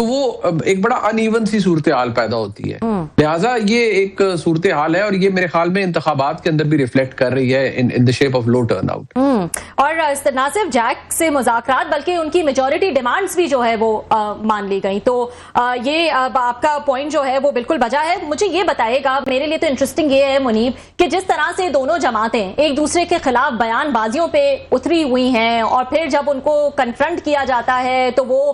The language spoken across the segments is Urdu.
تو وہ ایک بڑا ان ایون سی صورتحال پیدا ہوتی ہے. لہٰذا یہ ایک صورتحال ہے اور یہ میرے خیال میں انتخابات کے اندر بھی ریفلیکٹ کر رہی ہے in the shape of love turn out. اور نہ صرف جیک سے مذاکرات بلکہ ان کی میجورٹی ڈیمانڈز بھی جو ہے وہ مان لی گئیں. تو یہ آپ کا پوائنٹ جو ہے وہ بالکل بجا ہے. مجھے یہ بتائے گا, میرے لیے تو انٹرسٹنگ یہ ہے منیب کہ جس طرح سے دونوں جماعتیں ایک دوسرے کے خلاف بیان بازیوں پہ اتری ہوئی ہیں اور پھر جب ان کو کنفرنٹ کیا جاتا ہے تو وہ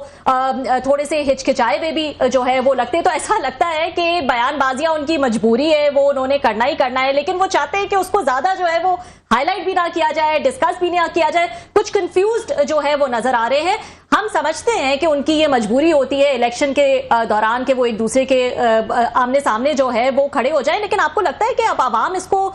تھوڑے سے ہچکچائے ہوئے بھی جو ہے وہ لگتے, تو ایسا لگتا ہے کہ بیان بازیاں ان کی مجبوری ہے, وہ انہوں نے کرنا ہی کرنا ہے, لیکن وہ چاہتے ہیں کہ اس کو زیادہ جو ہے وہ ہائی لائٹ بھی نہ کیا جائے, ڈسکس بھی نہ کیا جائے. کچھ کنفیوزڈ جو ہے وہ نظر آ رہے ہیں. ہم سمجھتے ہیں کہ ان کی یہ مجبوری ہوتی ہے الیکشن کے دوران کہ وہ ایک دوسرے کے آمنے سامنے جو ہے وہ کھڑے ہو جائیں, لیکن آپ کو لگتا ہے کہ اب عوام اس کو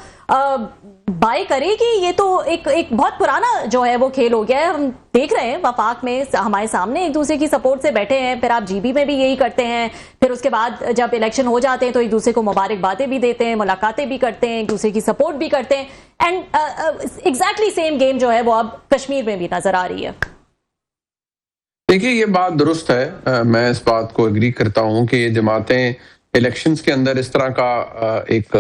بائی کرے گی؟ یہ تو ایک بہت پرانا جو ہے وہ کھیل ہو گیا ہے. ہم دیکھ رہے ہیں وفاق میں ہمارے سامنے ایک دوسرے کی سپورٹ سے بیٹھے ہیں, پھر آپ جی بی میں بھی یہی کرتے ہیں, پھر اس کے بعد جب الیکشن ہو جاتے ہیں تو ایک دوسرے کو مبارکبادیں بھی دیتے ہیں, ملاقاتیں بھی کرتے ہیں, ایک دوسرے کی سپورٹ بھی کرتے ہیں. اینڈ ایگزیکٹلی سیم گیم جو ہے وہ اب کشمیر میں بھی نظر آ رہی ہے. دیکھیے یہ بات درست ہے, میں اس بات کو اگری کرتا ہوں کہ یہ جماعتیں الیکشنز کے اندر اس طرح کا ایک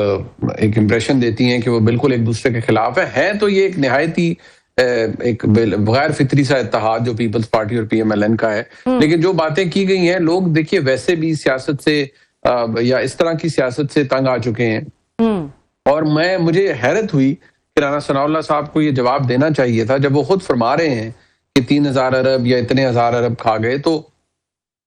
امپریشن دیتی ہیں کہ وہ بالکل ایک دوسرے کے خلاف ہے تو یہ ایک نہایتی ایک غیر فطری سا اتحاد جو پیپلز پارٹی اور پی ایم ایل این کا ہے. لیکن جو باتیں کی گئی ہیں, لوگ دیکھیے ویسے بھی سیاست سے یا اس طرح کی سیاست سے تنگ آ چکے ہیں, اور مجھے حیرت ہوئی کہ رانا ثناء اللہ صاحب کو یہ جواب دینا چاہیے تھا جب وہ خود فرما رہے ہیں کہ 3,000 ارب یا اتنے ہزار ارب کھا گئے. تو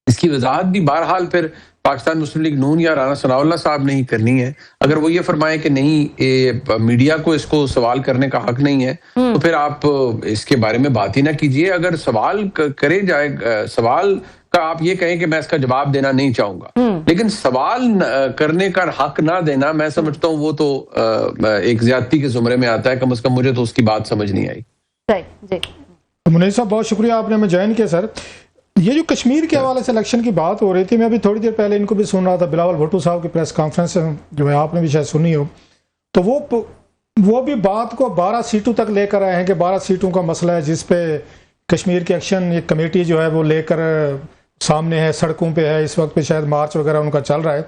اس کی وضاحت بھی بہرحال پھر پاکستان مسلم لیگ نون یا رانا ثناء اللہ صاحب نے ہی کرنی ہے. اگر وہ یہ فرمائے کہ نہیں میڈیا کو اس کو سوال کرنے کا حق نہیں ہے تو پھر آپ اس کے بارے میں بات ہی نہ کیجیے. اگر سوال کرے جائے, سوال کا آپ یہ کہیں کہ میں اس کا جواب دینا نہیں چاہوں گا, لیکن سوال کرنے کا حق نہ دینا میں سمجھتا ہوں وہ تو ایک زیادتی کے زمرے میں آتا ہے. کم از کم مجھے تو اس کی بات سمجھ نہیں آئی. منیر صاحب بہت شکریہ, آپ نے ہمیں جوائن کیا. سر یہ جو کشمیر کے حوالے سے الیکشن کی بات ہو رہی تھی, میں ابھی تھوڑی دیر پہلے ان کو بھی سن رہا تھا, بلاول بھٹو صاحب کی پریس کانفرنس جو ہے آپ نے بھی شاید سنی ہو, تو وہ بھی بات کو 12 سیٹوں تک لے کر آئے ہیں کہ 12 سیٹوں کا مسئلہ ہے جس پہ کشمیر کی ایکشن ایک کمیٹی جو ہے وہ لے کر سامنے ہے, سڑکوں پہ ہے اس وقت پہ, شاید مارچ وغیرہ ان کا چل رہا ہے.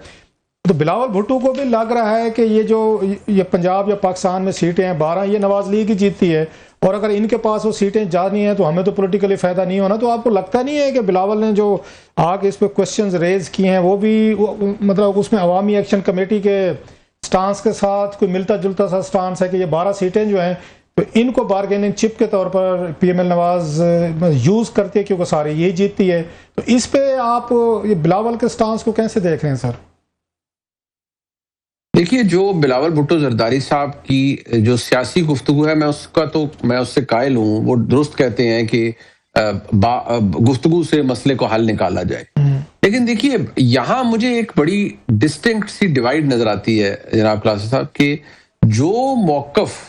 تو بلاول بھٹو کو بھی لگ رہا ہے کہ یہ پنجاب یا پاکستان میں سیٹیں ہیں 12, یہ نواز لیگ کی جیتتی ہے, اور اگر ان کے پاس وہ سیٹیں جانی ہیں تو ہمیں تو پولیٹیکلی فائدہ نہیں ہونا. تو آپ کو لگتا نہیں ہے کہ بلاول نے جو آگے اس پہ کوشچنز ریز کیے ہیں وہ بھی مطلب اس میں عوامی ایکشن کمیٹی کے سٹانس کے ساتھ کوئی ملتا جلتا سا سٹانس ہے کہ یہ 12 سیٹیں جو ہیں تو ان کو بارگیننگ چپ کے طور پر پی ایم ایل نواز یوز کرتے ہیں کیونکہ سارے یہی جیتتی ہے. تو اس پہ آپ یہ بلاول کے سٹانس کو کیسے دیکھ رہے ہیں سر؟ دیکھیے جو بلاول بھٹو زرداری صاحب کی جو سیاسی گفتگو ہے میں اس سے قائل ہوں. وہ درست کہتے ہیں کہ گفتگو سے مسئلے کو حل نکالا جائے, لیکن دیکھیے یہاں مجھے ایک بڑی ڈسٹنکٹ سی ڈیوائڈ نظر آتی ہے جناب کلاسا صاحب کہ جو موقف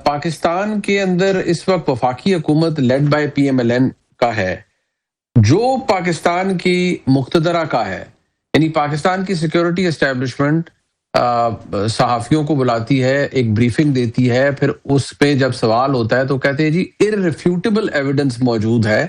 پاکستان کے اندر اس وقت وفاقی حکومت led by P M L N کا ہے, جو پاکستان کی مقتدرہ کا ہے, یعنی پاکستان کی سیکیورٹی اسٹیبلشمنٹ صحافیوں کو بلاتی ہے, ایک بریفنگ دیتی ہے, پھر اس پہ جب سوال ہوتا ہے تو کہتے ہیں جی irrefutable ایویڈنس موجود ہے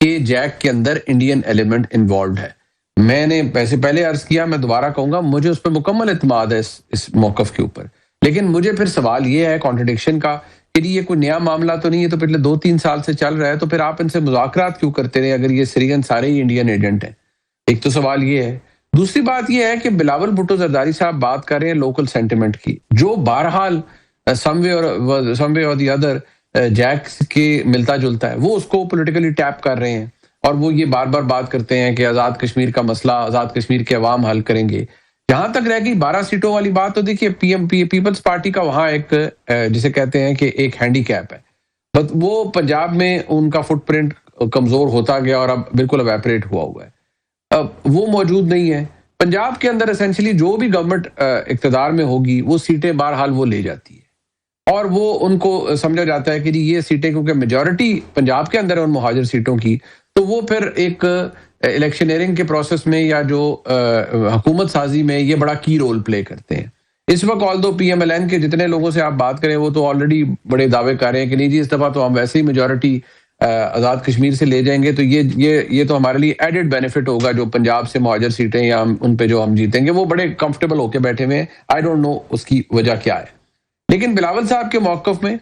کہ جیک کے اندر انڈین ایلیمنٹ انوالوڈ ہے. میں نے پہلے عرض کیا, میں دوبارہ کہوں گا, مجھے اس پہ مکمل اعتماد ہے اس موقف کے اوپر, لیکن مجھے پھر سوال یہ ہے کانٹرڈکشن کا کہ یہ کوئی نیا معاملہ تو نہیں ہے, تو پچھلے 2-3 سال سے چل رہا ہے, تو پھر آپ ان سے مذاکرات کیوں کرتے رہے اگر یہ سریگن سارے ہی انڈین ایجنٹ ہیں؟ ایک تو سوال یہ ہے. دوسری بات یہ ہے کہ بلاول بھٹو زرداری صاحب بات کر رہے ہیں لوکل سینٹیمنٹ کی, جو بہرحال سم وے اور دی ادر جیک کے ملتا جلتا ہے, وہ اس کو پولیٹیکلی ٹیپ کر رہے ہیں, اور وہ یہ بار بار بات کرتے ہیں کہ آزاد کشمیر کا مسئلہ آزاد کشمیر کے عوام حل کریں گے. جہاں تک رہ گئی 12 سیٹوں والی بات, تو دیکھیے پیپلز پارٹی کا وہاں ایک جسے کہتے ہیں کہ ایک ہینڈی کیپ ہے, بس وہ پنجاب میں ان کا فٹ پرنٹ کمزور ہوتا گیا اور اب بالکل ایویپریٹ ہوا ہے, اب وہ موجود نہیں ہے. پنجاب کے اندر اسینشلی جو بھی گورنمنٹ اقتدار میں ہوگی وہ سیٹیں بہرحال وہ لے جاتی ہے, اور وہ ان کو سمجھا جاتا ہے کہ جی یہ سیٹیں کیونکہ میجورٹی پنجاب کے اندر ہے ان مہاجر سیٹوں کی, تو وہ پھر ایک الیکشنئرنگ کے پروسیس میں یا جو حکومت سازی میں یہ بڑا کی رول پلے کرتے ہیں. اس وقت آلدو پی ایم ایل این کے جتنے لوگوں سے آپ بات کریں وہ تو آلریڈی بڑے دعوے کر رہے ہیں کہ نہیں جی اس دفعہ تو ہم ویسے ہی میجورٹی آزاد کشمیر سے لے جائیں گے تو یہ تو ہمارے لیے ایڈڈ بینیفٹ ہوگا. جو پنجاب سے مہاجر سیٹیں یا ان پہ جو ہم جیتیں گے وہ بڑے کمفرٹیبل ہو کے بیٹھے ہوئے ہیں. آئی ڈونٹ نو اس کی وجہ کیا ہے. لیکن بلاول صاحب کے موقف میں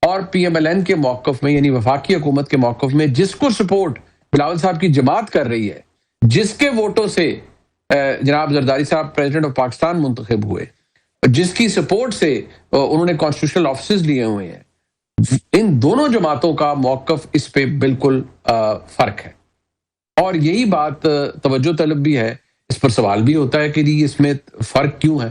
اور پی ایم ایل این کے موقف میں, یعنی وفاقی حکومت کے موقف میں, جس کو سپورٹ بلاول صاحب کی جماعت کر رہی ہے, جس کے ووٹوں سے جناب زرداری صاحب پریزیڈنٹ آف پاکستان منتخب ہوئے, جس کی سپورٹ سے انہوں نے کانسٹیٹیوشنل آفیسز لیے ہوئے ہیں, ان دونوں جماعتوں کا موقف اس پہ بالکل فرق ہے. اور یہی بات توجہ طلب بھی ہے. اس پر سوال بھی ہوتا ہے کہ جی اس میں فرق کیوں ہے.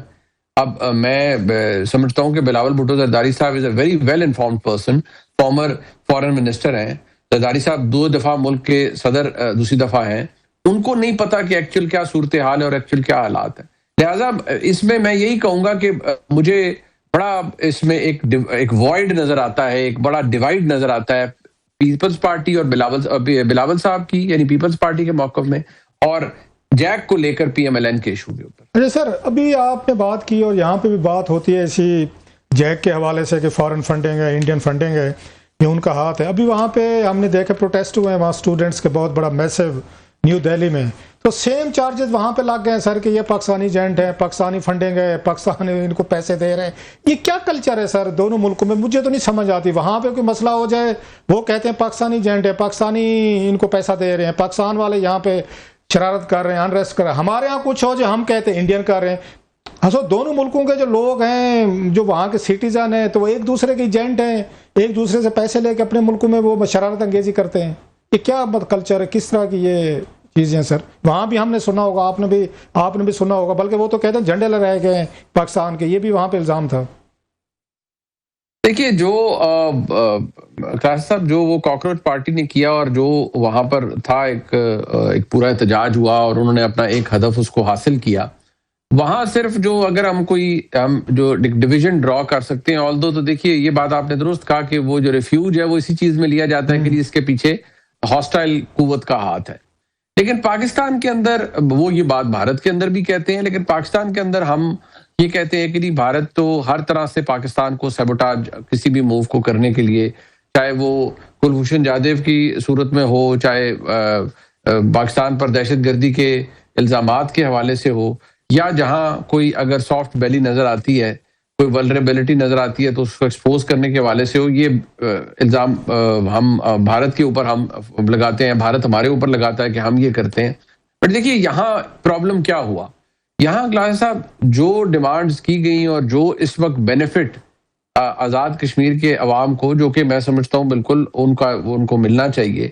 اب میں سمجھتا ہوں کہ بلاول بھٹو زرداری صاحب is a very well informed person, former foreign minister ہیں. زرداری صاحب 2 دفعہ ملک کے صدر دوسری دفعہ ہیں. ان کو نہیں پتا کہ ایکچوئل کیا صورتحال ہے اور ایکچوئل کیا حالات ہیں. لہٰذا اس میں یہی کہوں گا کہ مجھے بڑا اس میں ایک وائڈ نظر آتا ہے, ایک بڑا ڈیوائڈ نظر آتا ہے پیپلز پارٹی اور بلاول صاحب کی, یعنی پیپلز پارٹی کے موقف میں, اور جیک کو لے کر پی ایم ایل این کے ایشو کے اوپر. اچھا سر, ابھی آپ نے بات کی اور یہاں پہ بھی بات ہوتی ہے اسی جیک کے حوالے سے کہ فارن فنڈنگ ہے, انڈین فنڈنگ ہے, یہ ان کا ہاتھ ہے. ابھی وہاں پہ ہم نے دیکھا پروٹیسٹ ہوئے ہیں وہاں اسٹوڈنٹس کے, بہت بڑا میسو نیو دہلی میں, تو سیم چارجز وہاں پہ لگ گئے ہیں سر کہ یہ پاکستانی ایجنٹ ہے, پاکستانی فنڈنگ ہے, پاکستانی ان کو پیسے دے رہے ہیں. یہ کیا کلچر ہے سر دونوں ملکوں میں؟ مجھے تو نہیں سمجھ آتی. وہاں پہ کوئی مسئلہ ہو جائے وہ کہتے ہیں پاکستانی ایجنٹ ہے, پاکستانی ان کو پیسہ دے رہے ہیں, پاکستان والے یہاں پہ شرارت کر رہے ہیں, انریسٹ کر رہے ہیں. ہمارے یہاں کچھ ہو جائے ہم کہتے ہیں انڈین کر رہے ہیں. اصل دونوں ملکوں کے جو لوگ ہیں, جو وہاں کے سٹیزن ہیں, تو وہ ایک دوسرے کے ایجنٹ ہیں, ایک دوسرے سے پیسے لے کے اپنے ملکوں میں وہ شرارت انگیزی کرتے ہیں. یہ کیا کلچر ہے, کس طرح کی یہ چیزیں سر؟ وہاں بھی ہم نے سنا ہوگا, آپ نے بھی سنا ہوگا, بلکہ وہ تو کہتے ہیں جھنڈے لگائے گئے ہیں پاکستان کے, یہ بھی وہاں پہ الزام تھا. دیکھیے جو صاحب جو وہ کاکروچ پارٹی نے کیا اور جو وہاں پر تھا ایک پورا احتجاج ہوا اور انہوں نے اپنا ایک ہدف اس کو حاصل کیا. وہاں صرف جو اگر ہم جو ڈویژن ڈرا کر سکتے ہیں, آلدو تو دیکھیے یہ بات آپ نے درست کہا کہ وہ جو ریفیوج ہے وہ اسی چیز میں لیا جاتا ہے کہ اس کے پیچھے ہاسٹائل قوت کا ہاتھ ہے. لیکن پاکستان کے اندر وہ یہ بات بھارت کے اندر بھی کہتے ہیں, لیکن پاکستان کے اندر ہم یہ کہتے ہیں کہ نہیں, بھارت تو ہر طرح سے پاکستان کو سیبوٹاج کسی بھی موو کو کرنے کے لیے, چاہے وہ کلبھوشن جادیو کی صورت میں ہو, چاہے پاکستان پر دہشت گردی کے الزامات کے حوالے سے ہو, یا جہاں کوئی اگر سافٹ بیلی نظر آتی ہے, کوئی ولنریبلٹی نظر آتی ہے تو اس کو ایکسپوز کرنے کے حوالے سے ہو, یہ الزام ہم بھارت کے اوپر ہم لگاتے ہیں, بھارت ہمارے اوپر لگاتا ہے کہ ہم یہ کرتے ہیں. بٹ دیکھیے یہاں پرابلم کیا ہوا, یہاں کلاس صاحب جو ڈیمانڈز کی گئیں اور جو اس وقت بینیفٹ آزاد کشمیر کے عوام کو, جو کہ میں سمجھتا ہوں بالکل ان کو ملنا چاہیے,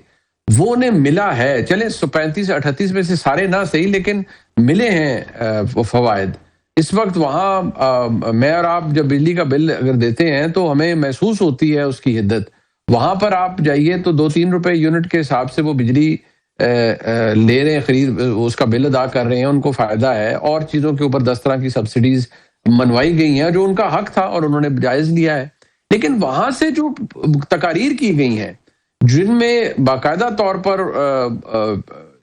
وہ انہیں ملا ہے. چلیں 35 سے 38 میں سے سارے نہ صحیح, لیکن ملے ہیں فوائد. اس وقت وہاں میں اور آپ جب بجلی کا بل اگر دیتے ہیں تو ہمیں محسوس ہوتی ہے اس کی حدت. وہاں پر آپ جائیے تو 2-3 روپے یونٹ کے حساب سے وہ بجلی لے رہے ہیں, خرید اس کا بل ادا کر رہے ہیں, ان کو فائدہ ہے. اور چیزوں کے اوپر 10 طرح کی سبسڈیز منوائی گئی ہیں جو ان کا حق تھا اور انہوں نے جائز لیا ہے. لیکن وہاں سے جو تقاریر کی گئی ہیں جن میں باقاعدہ طور پر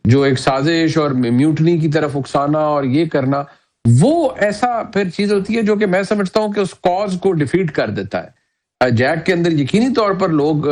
جو ایک سازش اور میوٹنی کی طرف اکسانا اور یہ کرنا, وہ ایسا پھر چیز ہوتی ہے جو کہ میں سمجھتا ہوں کہ اس کاز کو ڈیفیٹ کر دیتا ہے. جیک کے اندر یقینی طور پر لوگ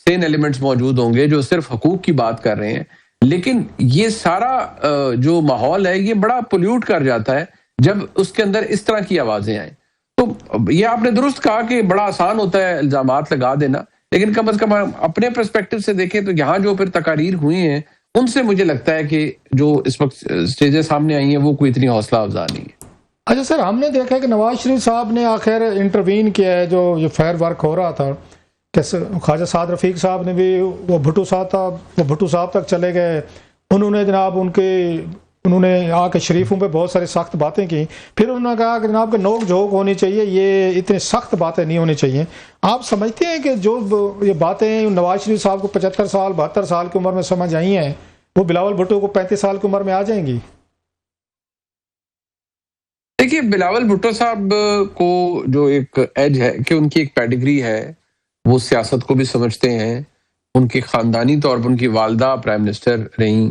سین ایلیمنٹس موجود ہوں گے جو صرف حقوق کی بات کر رہے ہیں, لیکن یہ سارا جو ماحول ہے یہ بڑا پولیوٹ کر جاتا ہے جب اس کے اندر اس طرح کی آوازیں آئیں. تو یہ آپ نے درست کہا کہ بڑا آسان ہوتا ہے الزامات لگا دینا, لیکن کم از کم اپنے پرسپیکٹو سے دیکھیں تو یہاں جو پھر تقاریر ہوئی ہیں ان سے مجھے لگتا ہے کہ جو اس وقت سٹیجیں سامنے آئی ہیں وہ کوئی اتنی حوصلہ افزا نہیں ہے. اچھا سر, ہم نے دیکھا کہ نواز شریف صاحب نے آخر انٹروین کیا ہے, جو یہ فیئر ورک ہو رہا تھا, کہ خواجہ سعد رفیق صاحب نے بھی وہ بھٹو صاحب تک چلے گئے. انہوں نے جناب انہوں نے آ کے شریفوں پہ بہت ساری سخت باتیں کی. پھر انہوں نے کہا کہ جناب کہ نوک جھوک ہونی چاہیے, یہ اتنی سخت باتیں نہیں ہونی چاہیے. آپ سمجھتے ہیں کہ جو یہ باتیں نواز شریف صاحب کو 75 سال 72 سال کی عمر میں سمجھ آئی ہیں, وہ بلاول بھٹو کو 35 سال کی عمر میں آ جائیں گی؟ دیکھیے بلاول بھٹو صاحب کو جو ایک ایج ہے کہ ان کی ایک پیڈگری ہے, وہ سیاست کو بھی سمجھتے ہیں. ان کی خاندانی طور پر ان کی والدہ پرائم منسٹر رہیں,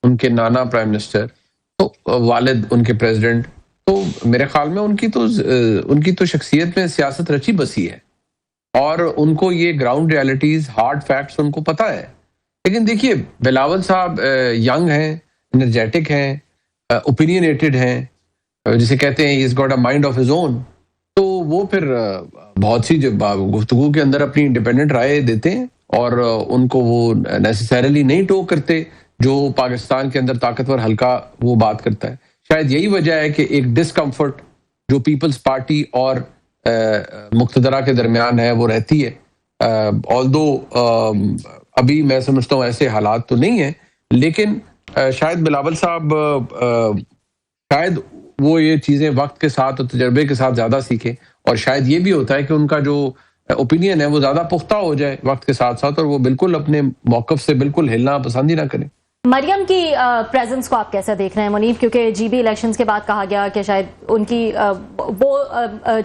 ان کے نانا پرائم منسٹر, تو والد ان کے پریزیڈنٹ. تو میرے خیال میں ان کی تو شخصیت میں سیاست رچی بسی ہے. اور ان کو یہ ground realities hard facts in کو پتہ ہے. لیکن دیکھیے بلاول صاحب ینگ ہیں, انرجیٹک ہیں, اوپینینیٹڈ ہیں, جسے کہتے ہیں he's got a mind of his own. تو وہ پھر بہت سی گفتگو کے اندر اپنی انڈیپینڈنٹ رائے دیتے ہیں اور ان کو وہ نیسیسریلی نہیں ٹوک کرتے جو پاکستان کے اندر طاقتور حلقہ وہ بات کرتا ہے. شاید یہی وجہ ہے کہ ایک ڈسکمفرٹ جو پیپلز پارٹی اور مقتدرہ کے درمیان ہے وہ رہتی ہے. آلدو ابھی میں سمجھتا ہوں ایسے حالات تو نہیں ہیں, لیکن شاید بلاول صاحب شاید وہ یہ چیزیں وقت کے ساتھ اور تجربے کے ساتھ زیادہ سیکھیں, اور شاید یہ بھی ہوتا ہے کہ ان کا جو اوپینین ہے وہ زیادہ پختہ ہو جائے وقت کے ساتھ ساتھ, اور وہ بالکل اپنے موقف سے بالکل ہلنا پسند ہی نہ کریں. مریم کی پریزنس کو آپ کیسے دیکھ رہے ہیں منیف, کیونکہ جی بی الیکشنز کے بعد کہا گیا کہ شاید ان کی وہ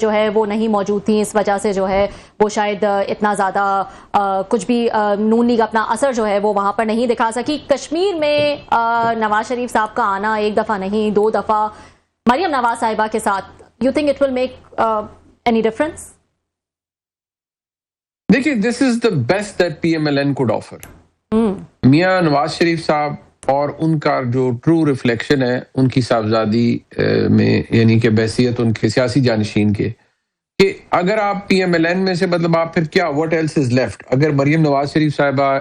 جو ہے وہ نہیں موجود تھیں, اس وجہ سے جو ہے وہ شاید اتنا زیادہ کچھ بھی نون لیگ اپنا اثر جو ہے وہ وہاں پر نہیں دکھا سکی. کشمیر میں نواز شریف صاحب کا آنا ایک دفعہ نہیں 2 دفعہ مریم نواز صاحبہ کے ساتھ, you think it will make any difference? دیکھیے this is the best that P M L N could offer. Mian Nawaz شریف صاحب اور ان کا جو ٹرو ریفلیکشن ہے ان کی صاحبزادی میں, یعنی کہ بحیثیت ان کے سیاسی جانشین کے, کہ اگر آپ پی ایم ایل این میں سے مطلب آپ پھر کیا واٹ ایلس از لیفٹ. اگر مریم نواز شریف صاحبہ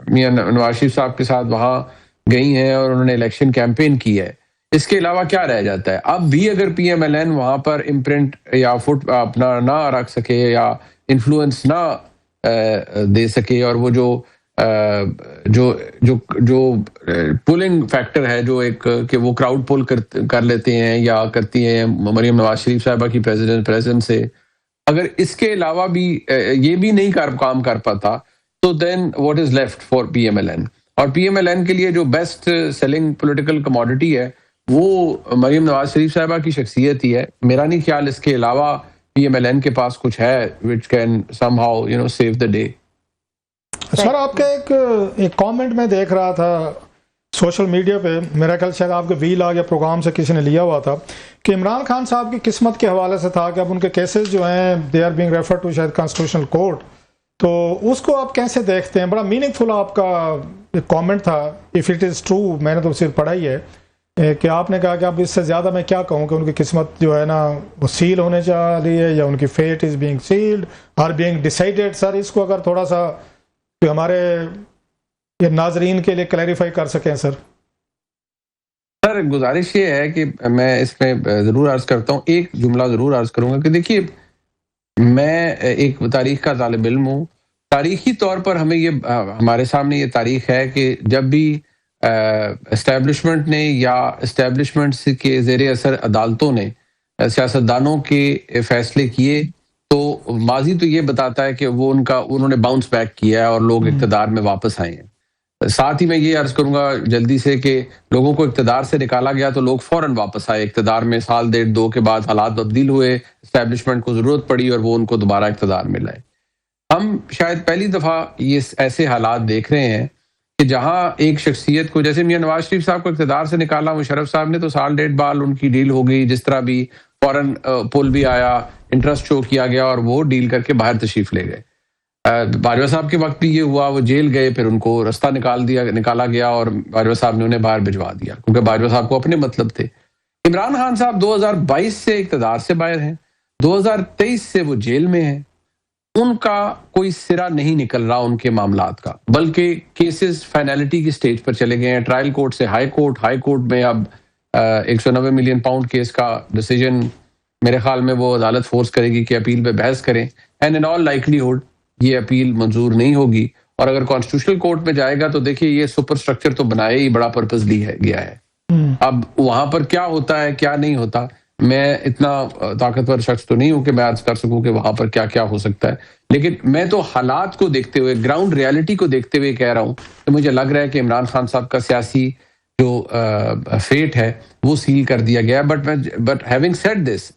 میاں نواز شریف صاحب کے ساتھ وہاں گئی ہیں اور انہوں نے الیکشن کیمپین کی ہے, اس کے علاوہ کیا رہ جاتا ہے؟ اب بھی اگر پی ایم ایل این وہاں پر امپرنٹ یا فٹ اپنا نہ رکھ سکے یا انفلوئنس نہ دے سکے, اور وہ جو پولنگ فیکٹر ہے جو ایک کہ وہ کراؤڈ پول کر لیتے ہیں یا کرتی ہیں مریم نواز شریف صاحبہ کی پریزنس سے, اگر اس کے علاوہ بھی یہ بھی نہیں کام کر پاتا تو then what is left for P M L N. اور پی ایم ایل این کے لیے جو بیسٹ سیلنگ پولیٹیکل کموڈٹی ہے وہ مریم نواز شریف صاحبہ کی شخصیت ہی ہے. میرا نہیں خیال اس کے علاوہ پی ایم ایل این کے پاس کچھ ہے which can somehow save the day. سر آپ کا ایک کامنٹ میں دیکھ رہا تھا سوشل میڈیا پہ, میرا خیال شاید آپ کے وی لاگ یا پروگرام سے کسی نے لیا ہوا تھا, کہ عمران خان صاحب کی قسمت کے حوالے سے تھا کہ اب ان کے کیسز جو ہیں they are being refer to شاید کانسٹیٹیوشنل کورٹ, تو اس کو آپ کیسے دیکھتے ہیں؟ بڑا میننگ فل آپ کا ایک کامنٹ تھا, اف اٹ از ٹرو, میں نے تو صرف پڑھا ہی ہے, کہ آپ نے کہا کہ اب اس سے زیادہ میں کیا کہوں کہ ان کی قسمت جو ہے نا وہ سیل ہونے چاہ رہی ہے یا ان کی فیٹ از بینگ سیلڈ اور بینگ ڈیسائیڈڈ. سر اس کو اگر تھوڑا سا ہمارے یہ ناظرین کے لیے کلیریفائی کر سکیں. سر گزارش یہ ہے کہ میں اس میں ضرور عرض کرتا ہوں, ایک جملہ ضرور عرض کروں گا کہ دیکھیے میں ایک تاریخ کا طالب علم ہوں. تاریخی طور پر ہمیں یہ ہمارے سامنے یہ تاریخ ہے کہ جب بھی اسٹیبلشمنٹ نے یا اسٹیبلشمنٹ کے زیر اثر عدالتوں نے سیاستدانوں کے فیصلے کیے تو ماضی تو یہ بتاتا ہے کہ وہ انہوں نے باؤنس بیک کیا ہے اور لوگ اقتدار میں واپس آئے ہیں. ساتھ ہی میں یہ عرض کروں گا جلدی سے کہ لوگوں کو اقتدار سے نکالا گیا تو لوگ فوراً واپس آئے اقتدار میں. سال 1.5-2 کے بعد حالات تبدیل ہوئے, اسٹیبلشمنٹ کو ضرورت پڑی اور وہ ان کو دوبارہ اقتدار میں لائے. ہم شاید پہلی دفعہ یہ ایسے حالات دیکھ رہے ہیں کہ جہاں ایک شخصیت کو, جیسے میاں نواز شریف صاحب کو اقتدار سے نکالا مشرف صاحب نے, تو سال 1.5 بعد ان کی ڈیل ہو گئی, جس طرح بھی فوراً پول بھی آیا, انٹرسٹ شو کیا گیا اور وہ ڈیل کر کے باہر تشریف لے گئے. باجوہ صاحب کے وقت بھی یہ ہوا, وہ جیل گئے, پھر ان کو رستہ نکالا گیا اور باجوہ صاحب نے انہیں باہر بھجوا دیا کیونکہ باجوہ صاحب کو اپنے مطلب تھے. عمران خان صاحب 2022 سے اقتدار سے باہر ہیں, 2023 سے وہ جیل میں ہیں. ان کا کوئی سرا نہیں نکل رہا ان کے معاملات کا, بلکہ کیسز فائنلٹی کی سٹیج پر چلے گئے ہیں. ٹرائل کورٹ سے ہائی کورٹ میں اب 190 ملین پاؤنڈ کیس کا ڈیسیجن میرے خیال میں وہ عدالت فورس کرے گی کہ اپیل پہ بحث کریں, اینڈ ان آل لائکلیہڈ یہ اپیل منظور نہیں ہوگی. اور اگر کانسٹیٹیوشنل کورٹ میں جائے گا تو دیکھیے یہ سپر سٹرکچر تو بنایا ہی بڑا پرپز گیا ہے. اب وہاں پر کیا ہوتا ہے کیا نہیں ہوتا, میں اتنا طاقتور شخص تو نہیں ہوں کہ میں عرض کر سکوں کہ وہاں پر کیا کیا ہو سکتا ہے, لیکن میں تو حالات کو دیکھتے ہوئے, گراؤنڈ ریالٹی کو دیکھتے ہوئے کہہ رہا ہوں کہ مجھے لگ رہا ہے کہ عمران خان صاحب کا سیاسی جو فیٹ ہے وہ سیل کر دیا گیا. بٹ ہیونگ سیڈ دس,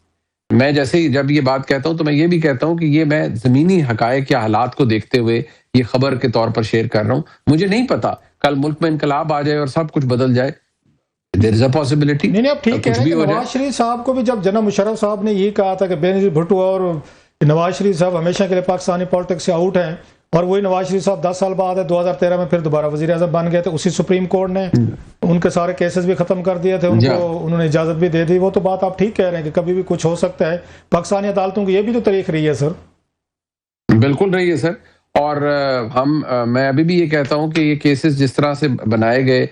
میں جیسے ہی جب یہ بات کہتا ہوں تو میں یہ بھی کہتا ہوں کہ یہ میں زمینی حقائق یا حالات کو دیکھتے ہوئے یہ خبر کے طور پر شیئر کر رہا ہوں. مجھے نہیں پتا کل ملک میں انقلاب آ جائے اور سب کچھ بدل جائے. There is a possibility. نہیں آپ ٹھیک کہہ رہے ہیں کہ نواز شریف صاحب کو بھی جب جناب مشرف صاحب نے یہ کہا تھا کہ بینظیر بھٹو اور کہ نواز شریف صاحب ہمیشہ کے لیے پاکستانی پالیٹکس سے آؤٹ ہیں، اور وہی نواز شریف صاحب 10 سال بعد ہے 2013 میں پھر دوبارہ وزیر اعظم بن گئے تھے، اسی سپریم کورٹ نے ان کے سارے کیسز بھی ختم کر دیے تھے، ان کو انہوں نے اجازت بھی دے دی. وہ تو بات آپ ٹھیک کہہ رہے ہیں کہ کبھی بھی کچھ ہو سکتا ہے. پاکستانی عدالتوں کی یہ بھی تو تاریخ رہی ہے سر. بالکل رہی ہے سر. اور میں ابھی بھی یہ کہتا ہوں کہ یہ کیسز جس طرح سے بنائے گئے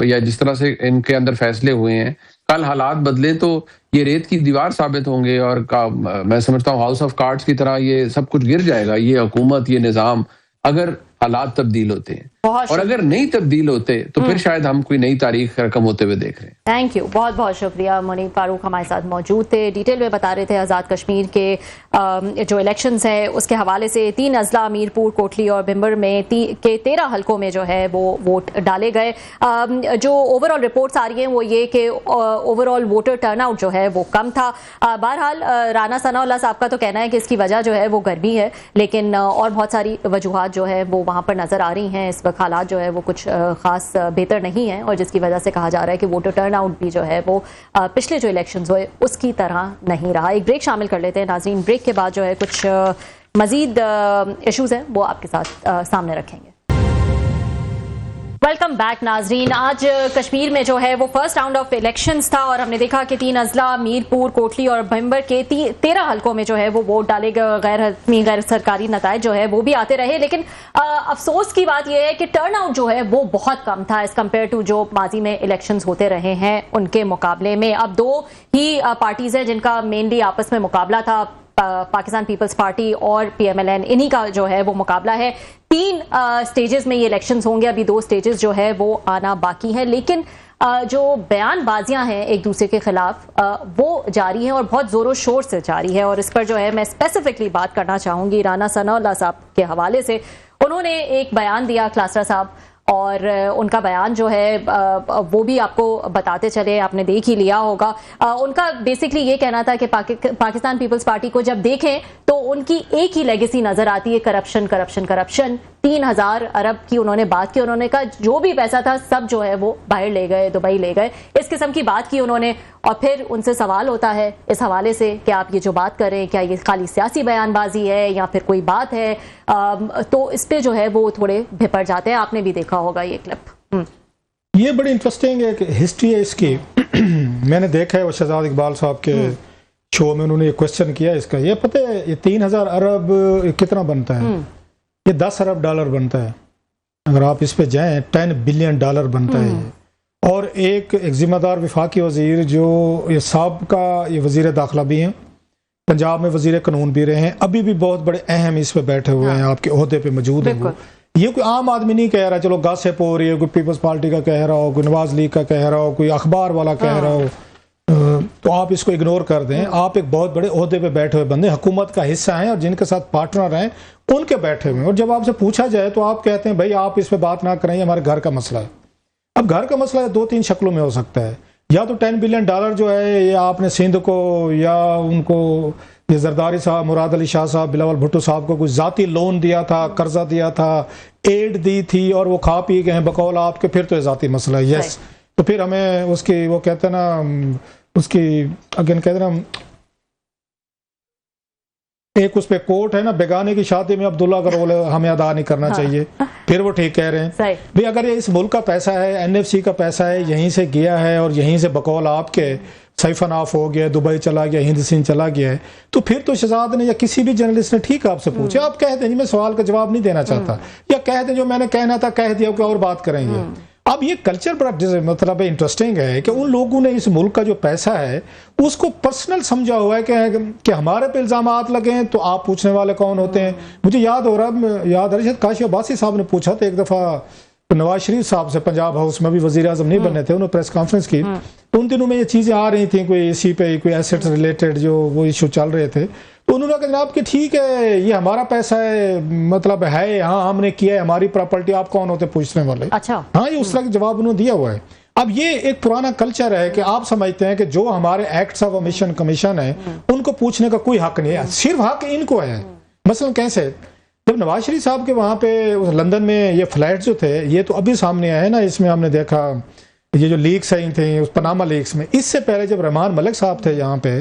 یا جس طرح سے ان کے اندر فیصلے ہوئے ہیں، کل حالات بدلے تو یہ ریت کی دیوار ثابت ہوں گے، اور میں سمجھتا ہوں ہاؤس آف کارڈز کی طرح یہ سب کچھ گر جائے گا، یہ حکومت، یہ نظام، اگر حالات تبدیل ہوتے ہیں. اور اگر نہیں تبدیل ہوتے تو پھر شاید ہم کوئی نئی تاریخ رقم ہوتے ہوئے دیکھ رہے ہیں. تھینک یو، بہت بہت شکریہ. منیب فاروق ہمارے ساتھ موجود تھے، ڈیٹیل میں بتا رہے تھے آزاد کشمیر کے جو الیکشنز ہیں اس کے حوالے سے. 3 اضلاع میرپور، کوٹلی اور بھمبر میں کے 13 حلقوں میں جو ہے وہ ووٹ ڈالے گئے. جو اوور آل رپورٹس آ رہی ہیں وہ یہ کہ over all voter turn out جو ہے وہ کم تھا. بہرحال رانا ثناء اللہ صاحب کا تو کہنا ہے کہ اس کی وجہ جو ہے وہ گرمی ہے، لیکن اور بہت ساری وجوہات جو ہے وہ وہاں پر نظر آ رہی ہیں. اس وقت حالات جو ہے وہ کچھ خاص بہتر نہیں ہیں، اور جس کی وجہ سے کہا جا رہا ہے کہ ووٹر ٹرن آؤٹ بھی جو ہے وہ پچھلے جو الیکشنز ہوئے اس کی طرح نہیں رہا. ایک بریک شامل کر لیتے ہیں ناظرین. بریک کے بعد جو ہے کچھ مزید ایشوز ہیں وہ آپ کے ساتھ سامنے رکھیں گے. ویلکم بیک ناظرین. آج کشمیر میں جو ہے وہ فرسٹ راؤنڈ آف الیکشنز تھا، اور ہم نے دیکھا کہ 3 اضلاع میرپور، کوٹلی اور بھمبر کے 13 حلقوں میں جو ہے وہ ووٹ ڈالے گئے. غیر حتمی غیر سرکاری نتائج جو ہے وہ بھی آتے رہے، لیکن افسوس کی بات یہ ہے کہ ٹرن آؤٹ جو ہے وہ بہت کم تھا ایز کمپیئر ٹو جو ماضی میں الیکشنز ہوتے رہے ہیں ان کے مقابلے میں. اب 2 ہی پارٹیز ہیں جن کا مینلی آپس میں مقابلہ تھا، پاکستان پیپلز پارٹی اور PMLN، انہی کا جو ہے وہ مقابلہ ہے. 3 سٹیجز میں یہ الیکشنز ہوں گے، ابھی 2 سٹیجز جو ہے وہ آنا باقی ہیں، لیکن جو بیان بازیاں ہیں ایک دوسرے کے خلاف وہ جاری ہیں اور بہت زور و شور سے جاری ہے. اور اس پر جو ہے میں اسپیسیفکلی بات کرنا چاہوں گی رانا ثناء اللہ صاحب کے حوالے سے. انہوں نے ایک بیان دیا کلاسرا صاحب، اور ان کا بیان جو ہے وہ بھی آپ کو بتاتے چلے، آپ نے دیکھ ہی لیا ہوگا. ان کا بیسکلی یہ کہنا تھا کہ پاکستان پیپلز پارٹی کو جب دیکھیں تو ان کی ایک ہی لیگیسی نظر آتی ہے، کرپشن کرپشن کرپشن. 3000 ارب کی انہوں نے بات کی. انہوں نے کہا جو بھی پیسہ تھا سب جو ہے وہ باہر لے گئے، دبئی لے گئے، اس قسم کی بات کی انہوں نے. اور پھر ان سے سوال ہوتا ہے اس حوالے سے کہ آپ یہ جو بات کر رہے ہیں کیا یہ خالی سیاسی بیان بازی ہے یا پھر کوئی بات ہے؟ تو اس پہ جو ہے وہ تھوڑے بھپڑ جاتے ہیں. آپ نے بھی دیکھا ہوگا یہ کلپ. یہ بڑی انٹرسٹنگ ہے کہ ہسٹری ہے اس کی. میں نے دیکھا ہے وہ شہزاد اقبال صاحب کے شو میں انہوں نے یہ کوشچن کیا اس کا. یہ پتہ ہے یہ 3000 ارب کتنا بنتا ہے؟ یہ 10 ارب ڈالر بنتا ہے. اگر آپ اس پہ جائیں 10 بلین ڈالر بنتا ہے. اور ایک ذمہ دار وفاقی وزیر جو یہ سابقہ یہ وزیر داخلہ بھی ہیں، پنجاب میں وزیر قانون بھی رہے ہیں، ابھی بھی بہت بڑے اہم اس پہ بیٹھے ہوئے ہیں، آپ کے عہدے پہ موجود ہیں. یہ کوئی عام آدمی نہیں کہہ رہا چلو گاسپ ہو رہی ہے، کوئی پیپلز پارٹی کا کہہ رہا ہو، کوئی نواز لیگ کا کہہ رہا ہو، کوئی اخبار والا کہہ رہا ہو، تو آپ اس کو اگنور کر دیں. آپ ایک بہت بڑے عہدے پہ بیٹھے ہوئے بندے، حکومت کا حصہ ہیں، اور جن کے ساتھ پارٹنر ہیں ان کے بیٹھے ہوئے ہیں. اور جب آپ سے پوچھا جائے تو آپ کہتے ہیں بھائی آپ اس پہ بات نہ کریں، ہمارے گھر کا مسئلہ ہے. اب گھر کا مسئلہ 2-3 شکلوں میں ہو سکتا ہے. یا تو 10 بلین ڈالر جو ہے یہ آپ نے سندھ کو یا ان کو یہ زرداری صاحب، مراد علی شاہ صاحب، بلاول بھٹو صاحب کو کوئی ذاتی لون دیا تھا، قرضہ دیا تھا، ایڈ دی تھی اور وہ کھا پی گئے بقول آپ کے، پھر تو یہ ذاتی مسئلہ ہے. یس تو پھر ہمیں اس کی وہ کہتے ہیں نا، اس کی اگین کہتے ہیں نا، ایک اس پہ کوٹ ہے نا، بیگانے کی شادی میں عبداللہ کا رول ہمیں ادا نہیں کرنا چاہیے. پھر وہ ٹھیک کہہ رہے ہیں بھئی اگر یہ اس ملک کا پیسہ ہے، NFC کا پیسہ ہے، یہیں سے گیا ہے اور یہیں سے بقول آپ کے سیفن آف ہو گیا، دبئی چلا گیا، ہند سندھ چلا گیا ہے، تو پھر تو شہزاد نے یا کسی بھی جرنلسٹ نے ٹھیک آپ سے پوچھے، آپ کہہ دیں جی میں سوال کا جواب نہیں دینا چاہتا، یا کہہ دیں جو میں نے کہنا تھا کہہ دیا کہ اور بات کریں گے. اب یہ کلچر بڑا مطلب انٹرسٹنگ ہے کہ ان لوگوں نے اس ملک کا جو پیسہ ہے اس کو پرسنل سمجھا ہوا ہے کہ ہمارے پہ الزامات لگے ہیں تو آپ پوچھنے والے کون ہوتے ہیں. مجھے یاد ہو رہا ہے کاشی عباسی صاحب نے پوچھا تھا ایک دفعہ نواز شریف صاحب سے، پنجاب ہاؤس میں بھی وزیر اعظم نہیں بنے تھے، انہوں نے پریس کانفرنس کی، تو ان دنوں میں یہ چیزیں آ رہی تھیں، کوئی اسی پہ کوئی ایسٹ ریلیٹڈ جو وہ ایشو چل رہے تھے، تو انہوں نے کہا جناب کہ ٹھیک ہے یہ ہمارا پیسہ ہے، مطلب ہے ہاں ہم نے کیا ہے، ہماری پراپرٹی، آپ کون ہوتے پوچھنے والے. اچھا ہاں یہ اس طرح کا جواب انہوں نے دیا ہوا ہے. اب یہ ایک پرانا کلچر ہے کہ آپ سمجھتے ہیں کہ جو ہمارے ایکٹس آف اومیشن کمیشن ہے ان کو پوچھنے کا کوئی حق نہیں ہے، صرف حق ان کو ہے. مثلا کیسے جب نواز شریف صاحب کے وہاں پہ لندن میں یہ فلائٹ جو تھے، یہ تو ابھی سامنے آئے نا، اس میں ہم نے دیکھا یہ جو لیکس آئی تھیں اس پاناما لیکس میں، اس سے پہلے جب رحمان ملک صاحب تھے یہاں پہ